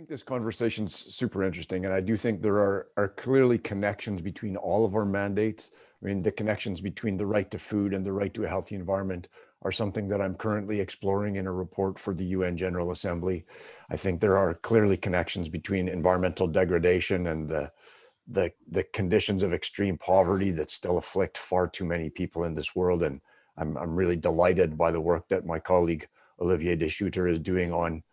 think this conversation's super interesting, and I do think there are clearly connections between all of our mandates. I mean, the connections between the right to food and the right to a healthy environment are something that I'm currently exploring in a report for the UN General Assembly. I think there are clearly connections between environmental degradation and the conditions of extreme poverty that still afflict far too many people in this world. And I'm really delighted by the work that my colleague Olivier de Schutter is doing on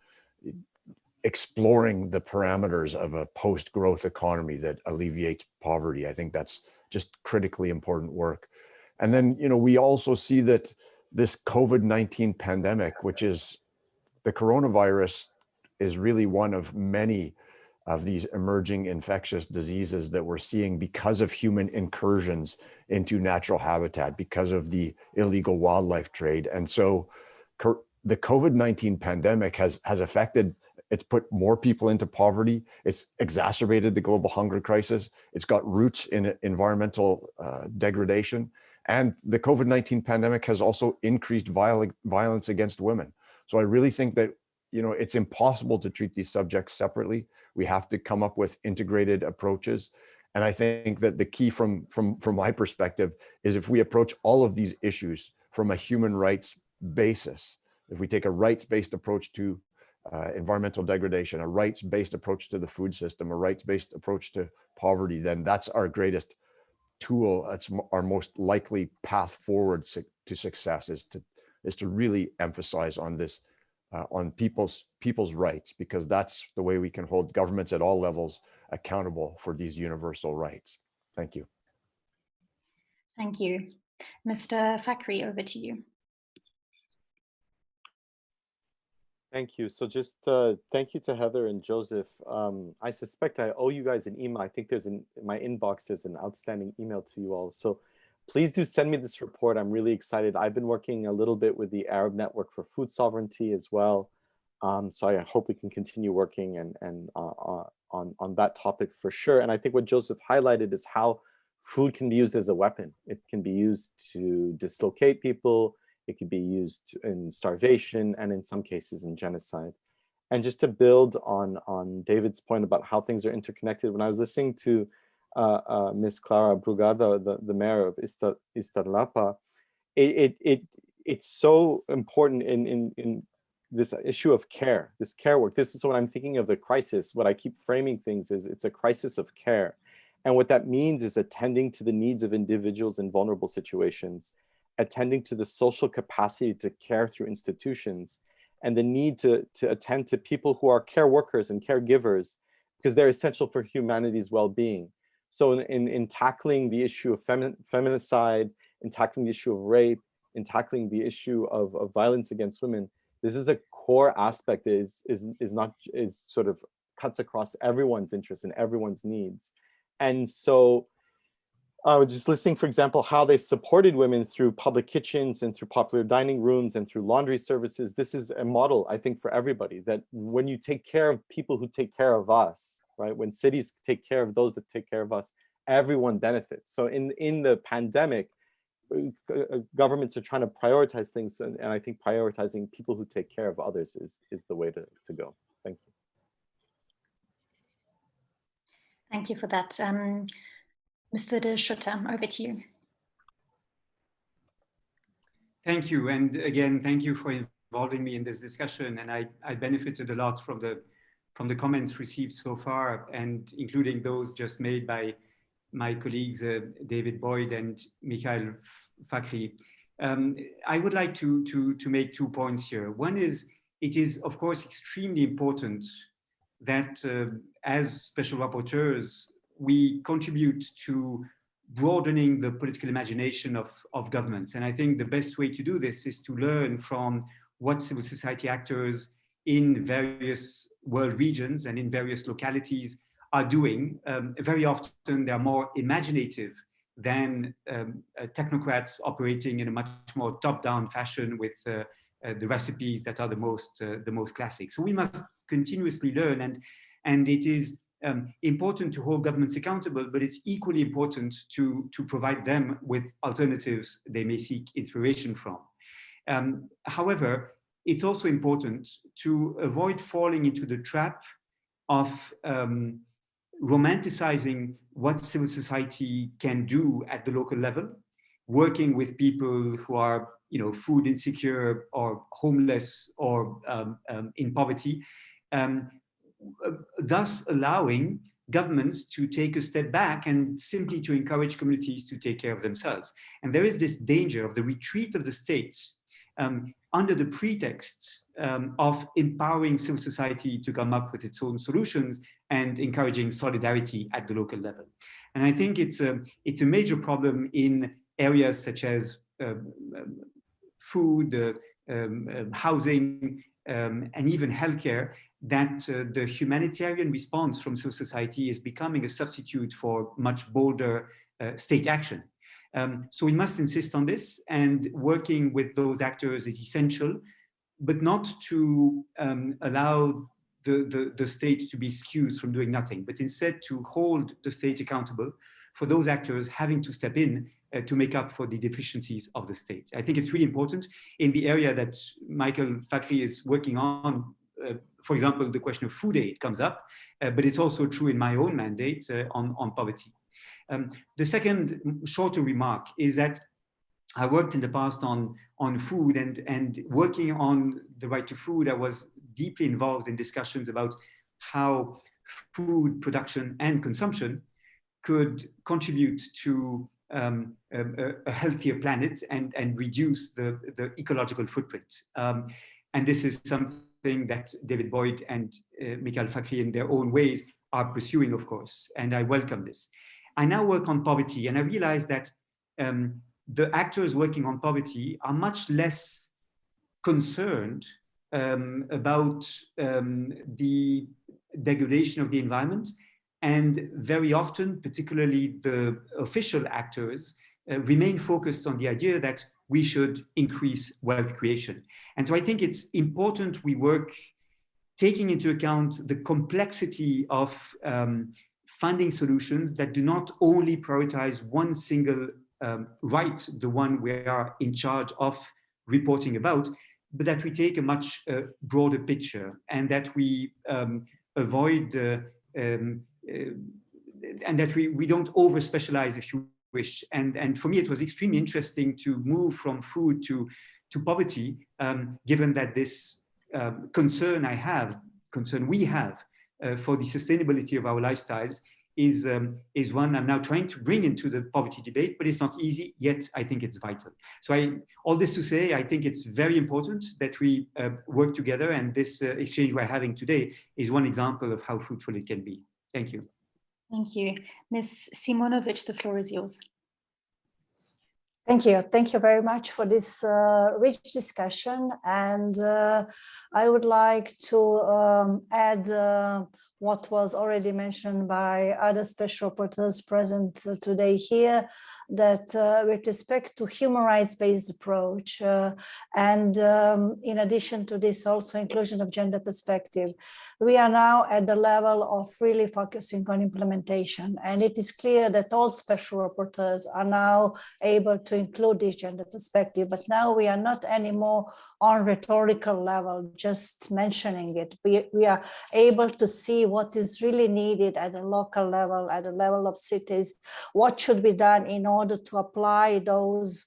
exploring the parameters of a post-growth economy that alleviates poverty. I think that's just critically important work. And then, we also see that this COVID-19 pandemic, which is the coronavirus, is really one of many of these emerging infectious diseases that we're seeing because of human incursions into natural habitat, because of the illegal wildlife trade. And so the COVID-19 pandemic has affected, it's put more people into poverty. It's exacerbated the global hunger crisis. It's got roots in environmental degradation. And the COVID-19 pandemic has also increased violence against women. So I really think that, it's impossible to treat these subjects separately. We have to come up with integrated approaches. And I think that the key from my perspective is if we approach all of these issues from a human rights basis, if we take a rights-based approach to environmental degradation, a rights-based approach to the food system, a rights-based approach to poverty, then that's our greatest tool. That's our most likely path forward to success, is to really emphasize on this, on people's rights, because that's the way we can hold governments at all levels accountable for these universal rights. Thank you. Thank you. Mr. Fakhri, over to you. Thank you. So just thank you to Heather and Joseph. I suspect I owe you guys an email. I think in my inbox, there's an outstanding email to you all. So please do send me this report. I'm really excited. I've been working a little bit with the Arab Network for Food Sovereignty as well. So I hope we can continue working and on that topic for sure. And I think what Joseph highlighted is how food can be used as a weapon. It can be used to dislocate people. It could be used in starvation and in some cases in genocide. And just to build on David's point about how things are interconnected, when I was listening to Ms. Clara Brugada, the mayor of Iztapalapa, it's so important in this issue of care, this care work. This is what I'm thinking of the crisis. What I keep framing things is it's a crisis of care. And what that means is attending to the needs of individuals in vulnerable situations, attending to the social capacity to care through institutions, and the need to attend to people who are care workers and caregivers, because they're essential for humanity's well-being. So in tackling the issue of feminicide, in tackling the issue of rape, in tackling the issue of violence against women, this is a core aspect that is sort of cuts across everyone's interests and everyone's needs. And so I was just listening, for example, how they supported women through public kitchens and through popular dining rooms and through laundry services. This is a model, I think, for everybody, that when you take care of people who take care of us, right? When cities take care of those that take care of us, everyone benefits. So in the pandemic, governments are trying to prioritize things, and I think prioritizing people who take care of others is the way to go. Thank you. Thank you for that. Mr. de Schutter, over to you. Thank you. And again, thank you for involving me in this discussion. And I benefited a lot from the comments received so far, and including those just made by my colleagues, David Boyd and Mikhail Fakhri. I would like to make 2 points here. One is, it is, of course, extremely important that as special rapporteurs, we contribute to broadening the political imagination of governments. And I think the best way to do this is to learn from what civil society actors in various world regions and in various localities are doing. Very often they're more imaginative than technocrats operating in a much more top-down fashion with the recipes that are the most classic. So we must continuously learn, and it is important to hold governments accountable, but it's equally important to provide them with alternatives they may seek inspiration from. However, it's also important to avoid falling into the trap of romanticizing what civil society can do at the local level, working with people who are, food insecure or homeless or in poverty, thus allowing governments to take a step back and simply to encourage communities to take care of themselves. And there is this danger of the retreat of the state under the pretext of empowering civil society to come up with its own solutions and encouraging solidarity at the local level. And I think it's a major problem in areas such as food, housing, and even healthcare, that the humanitarian response from civil society is becoming a substitute for much bolder state action. So we must insist on this, and working with those actors is essential, but not to allow the state to be excused from doing nothing, but instead to hold the state accountable for those actors having to step in to make up for the deficiencies of the state. I think it's really important in the area that Michael Fakhri is working on. For example, the question of food aid comes up, but it's also true in my own mandate on poverty. The second shorter remark is that I worked in the past on food, and working on the right to food, I was deeply involved in discussions about how food production and consumption could contribute to a healthier planet and reduce the ecological footprint. And this is something that David Boyd and Michael Fakhri in their own ways are pursuing, of course, and I welcome this. I now work on poverty, and I realize that the actors working on poverty are much less concerned about the degradation of the environment, and very often, particularly the official actors, remain focused on the idea that we should increase wealth creation. And so I think it's important we work taking into account the complexity of funding solutions that do not only prioritize one single right, the one we are in charge of reporting about, but that we take a much broader picture, and that we avoid and that we don't over-specialize, if you wish. And for me, it was extremely interesting to move from food to poverty, given that this concern we have for the sustainability of our lifestyles is one I'm now trying to bring into the poverty debate, but it's not easy, yet I think it's vital. So all this to say, I think it's very important that we work together, and this exchange we're having today is one example of how fruitful it can be. Thank you. Thank you. Ms. Simonovic, the floor is yours. Thank you. Thank you very much for this rich discussion. And I would like to add what was already mentioned by other special rapporteurs present today here, that with respect to human rights-based approach, and in addition to this, also inclusion of gender perspective, we are now at the level of really focusing on implementation. And it is clear that all special rapporteurs are now able to include this gender perspective, but now we are not anymore on rhetorical level, just mentioning it. We are able to see what is really needed at a local level, at the level of cities, what should be done in order to apply those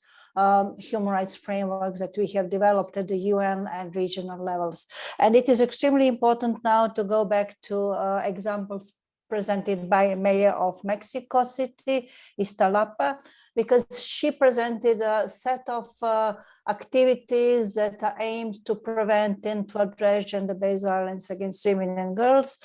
human rights frameworks that we have developed at the UN and regional levels. And it is extremely important now to go back to examples presented by Mayor of Mexico City, Iztapalapa, because she presented a set of activities that are aimed to prevent and to address gender-based violence against women and girls,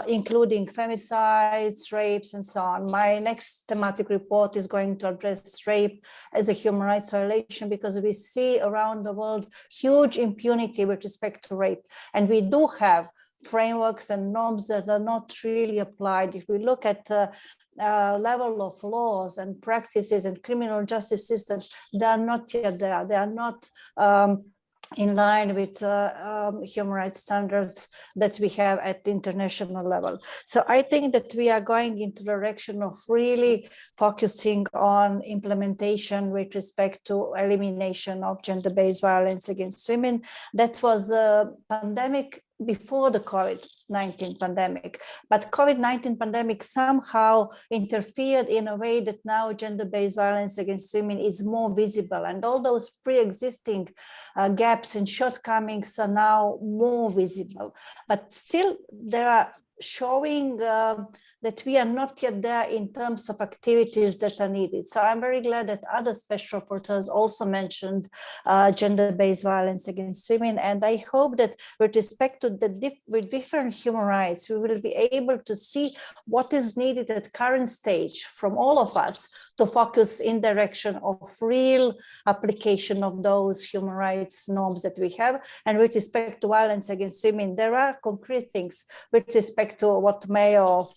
including femicides, rapes, and so on. My next thematic report is going to address rape as a human rights violation, because we see around the world huge impunity with respect to rape. And we do have frameworks and norms that are not really applied. If we look at level of laws and practices and criminal justice systems, they are not yet there. They are not in line with human rights standards that we have at the international level. So I think that we are going into the direction of really focusing on implementation with respect to elimination of gender-based violence against women. That was a pandemic before the COVID-19 pandemic, but COVID-19 pandemic somehow interfered in a way that now gender-based violence against women is more visible, and all those pre-existing gaps and shortcomings are now more visible. But still, there are showing that we are not yet there in terms of activities that are needed. So I'm very glad that other special rapporteurs also mentioned gender-based violence against women. And I hope that with respect to the with different human rights, we will be able to see what is needed at current stage from all of us to focus in direction of real application of those human rights norms that we have. And with respect to violence against women, there are concrete things with respect to what mayor of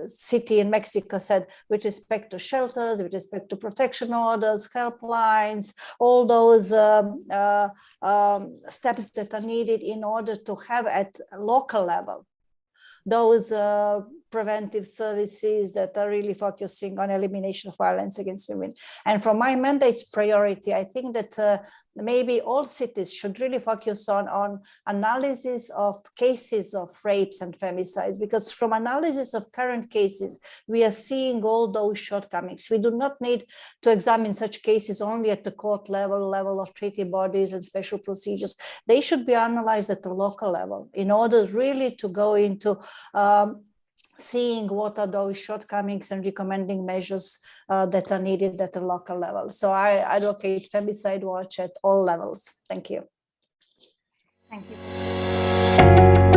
city in Mexico said with respect to shelters, with respect to protection orders, helplines, all those steps that are needed in order to have at local level those preventive services that are really focusing on elimination of violence against women. And from my mandate's priority, I think that maybe all cities should really focus on analysis of cases of rapes and femicides, because from analysis of current cases, we are seeing all those shortcomings. We do not need to examine such cases only at the court level of treaty bodies and special procedures. They should be analyzed at the local level in order really to go into seeing what are those shortcomings and recommending measures that are needed at the local level. So I advocate femicide watch at all levels. Thank you. Thank you.